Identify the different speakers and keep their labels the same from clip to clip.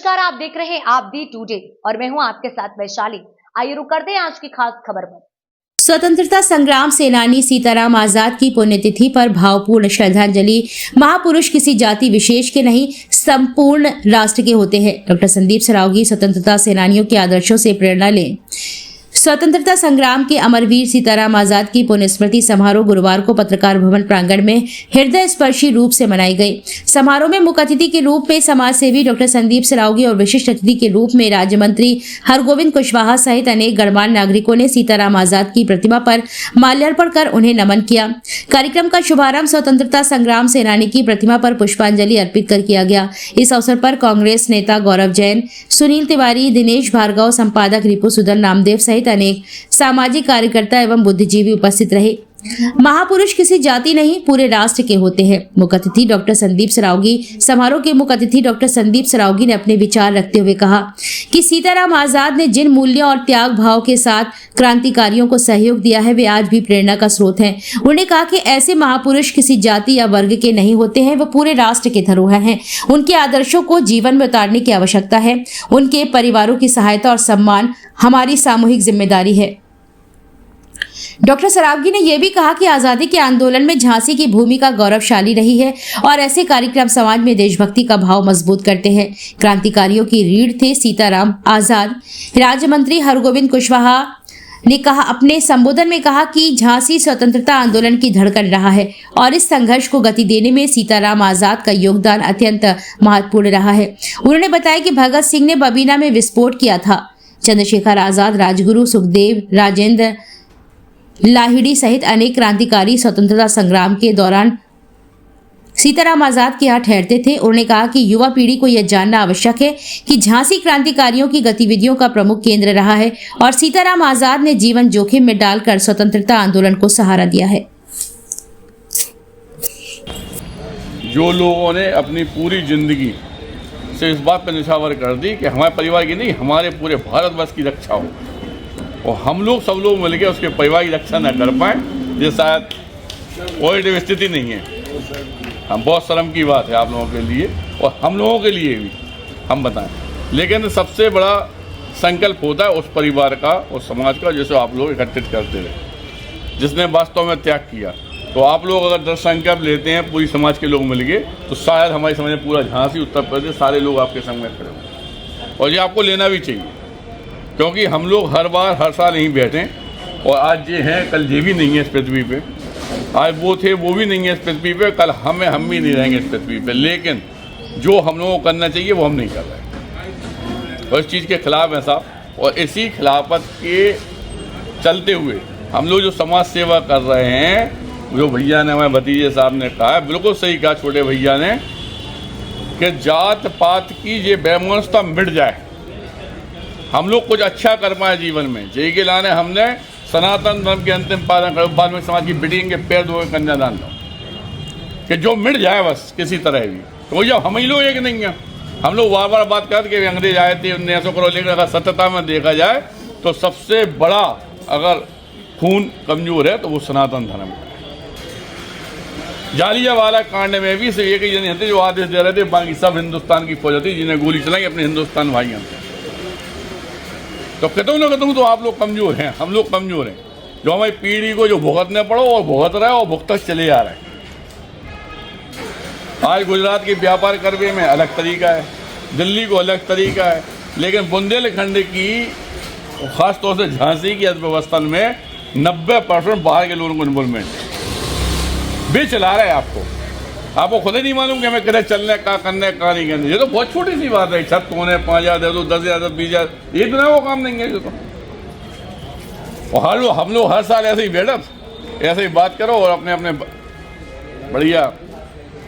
Speaker 1: नमस्कार, आप देख रहे हैं आप दी टुडे और मैं हूं आपके साथ वैशाली। आइए रुक करते हैं आज की खास खबर पर।
Speaker 2: स्वतंत्रता संग्राम सेनानी सीताराम आजाद की पुण्यतिथि पर भावपूर्ण श्रद्धांजलि। महापुरुष किसी जाति विशेष के नहीं, संपूर्ण राष्ट्र के होते हैं। डॉक्टर संदीप सरावगी स्वतंत्रता सेनानियों के आदर्शों से प्रेरणा लें। स्वतंत्रता संग्राम के अमरवीर सीताराम आजाद की पुण्यस्मृति समारोह गुरुवार को पत्रकार भवन प्रांगण में हृदय स्पर्शी रूप से मनाई गई। समारोह में मुख्य अतिथि के रूप में समाज सेवी डॉक्टर संदीप सरावगी और विशिष्ट अतिथि के रूप में राज्य मंत्री हरगोविंद कुशवाहा सहित अनेक गणमान्य नागरिकों ने सीताराम आजाद की प्रतिमा पर माल्यार्पण कर उन्हें नमन किया। कार्यक्रम का शुभारंभ स्वतंत्रता संग्राम सेनानी की प्रतिमा पर पुष्पांजलि अर्पित कर किया गया। इस अवसर पर कांग्रेस नेता गौरव जैन, सुनील तिवारी, दिनेश भार्गव, संपादक रिपु सुदन नामदेव सहित अनेक सामाजिक कार्यकर्ता एवं बुद्धिजीवी उपस्थित रहे। महापुरुष किसी जाति नहीं, पूरे राष्ट्र के होते हैं। मुख्य अतिथि डॉक्टर संदीप सरावगी। समारोह के मुख्य अतिथि डॉक्टर संदीप सरावगी ने अपने विचार रखते हुए कहा कि सीताराम आजाद ने जिन मूल्यों और त्याग भाव के साथ क्रांतिकारियों को सहयोग दिया है, वे आज भी प्रेरणा का स्रोत हैं। उन्होंने कहा कि ऐसे महापुरुष किसी जाति या वर्ग के नहीं होते हैं, वो पूरे राष्ट्र के धरोहर हैं। उनके आदर्शों को जीवन में उतारने की आवश्यकता है। उनके परिवारों की सहायता और सम्मान हमारी सामूहिक जिम्मेदारी है। डॉक्टर सरावगी ने यह भी कहा कि आजादी के आंदोलन में झांसी की भूमिका गौरवशाली रही है और ऐसे कार्यक्रम समाज में देशभक्ति का भाव मजबूत करते हैं। क्रांतिकारियों की रीढ़ थे सीताराम आजाद। राज्य मंत्री हरगोविंद कुशवाहा ने कहा अपने संबोधन में कहा कि झांसी स्वतंत्रता आंदोलन की धड़कन रहा है और इस संघर्ष को गति देने में सीताराम आजाद का योगदान अत्यंत महत्वपूर्ण रहा है। उन्होंने बताया कि भगत सिंह ने बबीना में विस्फोट किया था। चंद्रशेखर आजाद, राजगुरु, सुखदेव, राजेंद्र लाहिड़ी सहित अनेक क्रांतिकारी स्वतंत्रता संग्राम के दौरान सीताराम आजाद के यहाँ ठहरते थे। उन्होंने कहा कि युवा पीढ़ी को यह जानना आवश्यक है कि झांसी क्रांतिकारियों की गतिविधियों का प्रमुख केंद्र रहा है और सीताराम आजाद ने जीवन जोखिम में डालकर स्वतंत्रता आंदोलन को सहारा दिया है।
Speaker 3: जो लोगों ने अपनी पूरी जिंदगी से इस बात पर निछावर कर दी कि हमारे परिवार की नहीं, हमारे पूरे भारतवर्ष की रक्षा हो, और हम लोग सब लोग मिलकर उसके परिवार की रक्षा न कर पाएँ, ये शायद कोई स्थिति नहीं है। हम बहुत शर्म की बात है आप लोगों के लिए और हम लोगों के लिए भी, हम बताएं। लेकिन सबसे बड़ा संकल्प होता है उस परिवार का, उस समाज का, जिसे आप लोग इकट्ठित करते रहे, जिसने वास्तव में त्याग किया। तो आप लोग अगर दृढ़ संकल्प लेते हैं पूरी समाज के लोग मिलके, तो शायद हमारी समझ में पूरा झांसी, उत्तर प्रदेश, सारे लोग आपके संग में खड़े हों। और ये आपको लेना भी चाहिए, क्योंकि हम लोग हर बार हर साल यहीं बैठें, और आज ये हैं, कल ये भी नहीं है इस पृथ्वी पे, आज वो थे वो भी नहीं है इस पृथ्वी पे, कल हम भी नहीं रहेंगे इस पृथ्वी पे। लेकिन जो हम लोगों को करना चाहिए वो हम नहीं कर रहे, और इस चीज़ के खिलाफ हैं साहब। और इसी खिलाफत के चलते हुए हम लोग जो समाज सेवा कर रहे हैं, जो भैया ने, हमारे भतीजे साहब ने कहा, बिल्कुल सही कहा छोटे भैया ने, कि जात पात की ये बेमनस्ता मिट जाए, हम लोग कुछ अच्छा कर पाए जीवन में। जय के लाने हमने सनातन धर्म के अंतिम पालन करो, बाद में समाज की बेटियों के पैर धो के कन्यादान दो, कि जो मिट जाए बस किसी तरह भी। तो जब हम ही लोग एक नहीं हैं, हम लोग बार बार बात करते कि अंग्रेज आए थे 1900 करोड़, लेकिन अगर सत्यता में देखा जाए तो सबसे बड़ा अगर खून कमजोर है तो वो सनातन धर्म का है। जालियांवाला कांड में भी सिर्फ एक ही जने थे जो आदेश दे रहे थे, बाकी सब हिंदुस्तान की फौज थी जिन्हें गोली चलाई अपने हिंदुस्तान भाइयों से। तो कहता हूँ ना, कहता हूँ तो आप लोग कमज़ोर हैं, हम लोग कमज़ोर हैं, जो हमारी पीढ़ी को जो भुगतने पड़ो और भुगत रहे और भुगतते चले आ रहे हैं। आज गुजरात के व्यापार करवे में अलग तरीका है, दिल्ली को अलग तरीका है, लेकिन बुंदेलखंड की, खासतौर से झांसी की अर्थव्यवस्था में 90% बाहर के लोगों को इन्वॉल्वमेंट है। वे चला रहे हैं आपको खुद ही नहीं मालूम कि हमें किधर चलने का, करने का, नहीं करने। ये तो बहुत छोटी सी बात है, छत होने 5,000 दे दो, 10,000, 20,000, ये तो ना वो काम नहीं है। तो और हम लोग हर साल ऐसे ही बैठत, ऐसे ही बात करो और अपने अपने बढ़िया,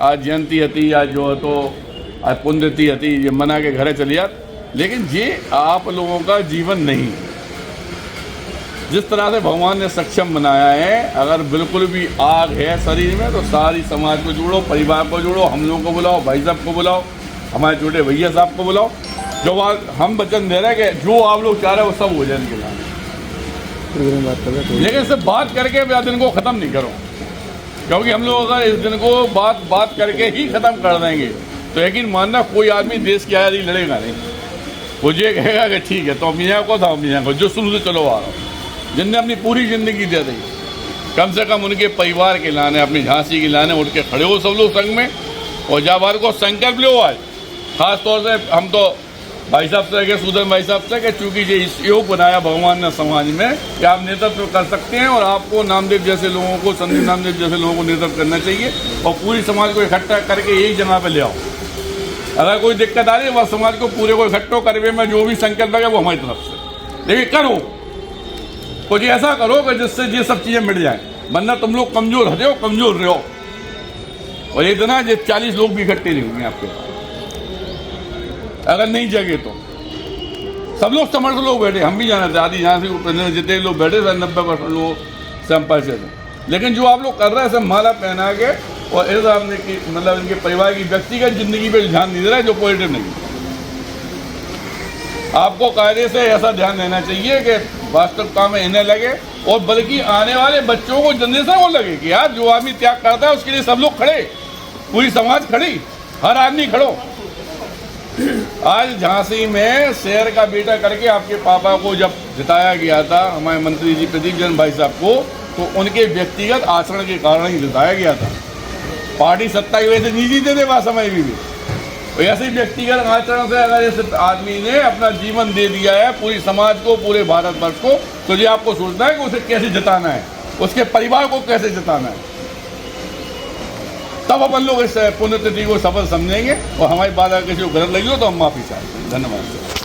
Speaker 3: आज जयंती हती, आज जो है तो आज पुण्यतिथि हती, ये मना के घरे चली जात। लेकिन ये आप लोगों का जीवन नहीं, जिस तरह से भगवान ने सक्षम बनाया है, अगर बिल्कुल भी आग है शरीर में तो सारी समाज को जोड़ो, परिवार को जोड़ो, हम लोगों को बुलाओ, भाई साहब को बुलाओ, हमारे छोटे भैया साहब को बुलाओ, जो हम वचन दे रहे हैं कि जो आप लोग चाह रहे हैं वो सब हो जाए इनके साथ। लेकिन सिर्फ बात करके मैं दिन को ख़त्म नहीं करो, क्योंकि हम लोग अगर इस दिन को बात करके ही ख़त्म कर देंगे तो यकीन मानना कोई आदमी देश की आज़ादी लड़ेगा नहीं। वो ये कहेगा कि ठीक है तो मियाँ को था मियाँ को जो शुरू से चलो आ रहा हूँ, जिनने अपनी पूरी ज़िंदगी दे दी, कम से कम उनके परिवार के लाने, अपनी झांसी के लाने उठ के खड़े हो सब लोग संग में, और जाबार को संकल्प लो आज। ख़ास तौर से हम तो भाई साहब से कहे, सुधन भाई साहब से, कि चूँकि ये इस योग बनाया भगवान ने समाज में कि आप नेतृत्व कर सकते हैं, और आपको नामदेव जैसे लोगों को, संदीप नामदेव जैसे लोगों को नेतृत्व करना चाहिए, और पूरी समाज को इकट्ठा करके यही जगह पे ले आओ। अगर कोई दिक्कत आ रही है वह समाज को पूरे को इकट्ठो करवे में जो भी संकल्प लगे वो हमारी तरफ से, लेकिन करो कुछ ऐसा करो कि जिससे ये सब चीज़ें मिट जाएँ, वरना तुम लोग कमज़ोर रहते हो, कमज़ोर रहो। और एक दिन ये 40 लोग भी इकट्ठे नहीं होंगे आपके पास अगर नहीं जगे तो। सब लोग समर्थ लोग बैठे, हम भी जाना थे, आदि यहाँ से जितने लोग बैठे थे 90% लोग सैंपल से थे, लेकिन जो आप लोग कर रहे हैं सब माला पहना के, और ऐसा आपने कि मतलब इनके परिवार की व्यक्तिगत जिंदगी पे ध्यान नहीं दे रहा है जो पॉजिटिव नहीं। आपको कायदे से ऐसा ध्यान देना चाहिए कि वास्तविकता में इन्हें लगे, और बल्कि आने वाले बच्चों को, जनरेशन को लगे कि यार जो आदमी त्याग करता है उसके लिए सब लोग खड़े, पूरी समाज खड़ी, हर आदमी खड़ो। आज झांसी में शेर का बेटा करके आपके पापा को जब जिताया गया था, हमारे मंत्री जी प्रदीप जैन भाई साहब को, तो उनके व्यक्तिगत आचरण के कारण ही जिताया गया था। पार्टी सत्ता की वजह से नहीं जीते थे वह समय भी। तो ऐसे ही व्यक्तिगत आचरण से अगर इस आदमी ने अपना जीवन दे दिया है पूरी समाज को, पूरे भारतवर्ष को, तो ये आपको सोचना है कि उसे कैसे जिताना है, उसके परिवार को कैसे जिताना है। तब अपन लोग इस पुण्यतिथि को सफल समझेंगे, और हमारी बात अगर किसी को गलत लगी हो तो हम माफ़ी चाहेंगे। धन्यवाद।